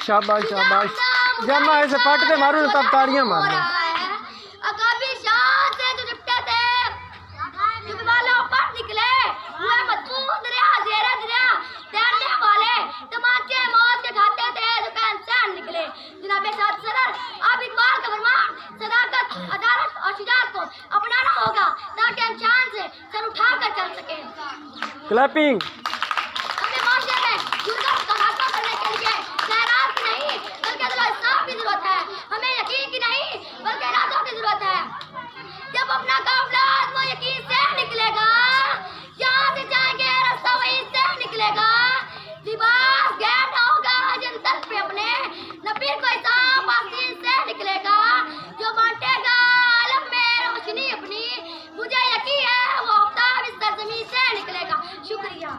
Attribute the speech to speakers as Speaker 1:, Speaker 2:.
Speaker 1: शाबाश शाबाश। जब मैं ऐसे पटते मारूं तब तालियां मारना।
Speaker 2: कभी शान से जो निपटे थे युग वालों पर निकले हुए मजबूत दरिया जेरा दरिया तैरने वाले तमाचे मौत के खाते थे जो पेंशन निकले जनाबे साथ सदर अब इकबाल का फरमान सदाकत अदालत और शुजाअत को अपनाना होगा ताकि हम शान से सर उठाकर चल सके।
Speaker 1: क्लैपिंग।
Speaker 2: अपने माशरे में जुर्म का खात्मा करने के लिए खैरात की नहीं बल्कि अदल और इंसाफ की जरूरत है। हमें यकीन की नहीं बल्कि इरादों की जरूरत है। जब अपना काफिला वो यकीन से निकलेगा यहाँ से जाएंगे रास्ता वहीं से निकलेगा। लिबास गैर ना होगा जंतल पे अपने न फिर कोई सांप आस्तीन से निकलेगा जो बांटेगा आलम में रोशनी अपनी। मुझे यकीन है वो आफ्ताब इस सरजमीन से निकलेगा। शुक्रिया।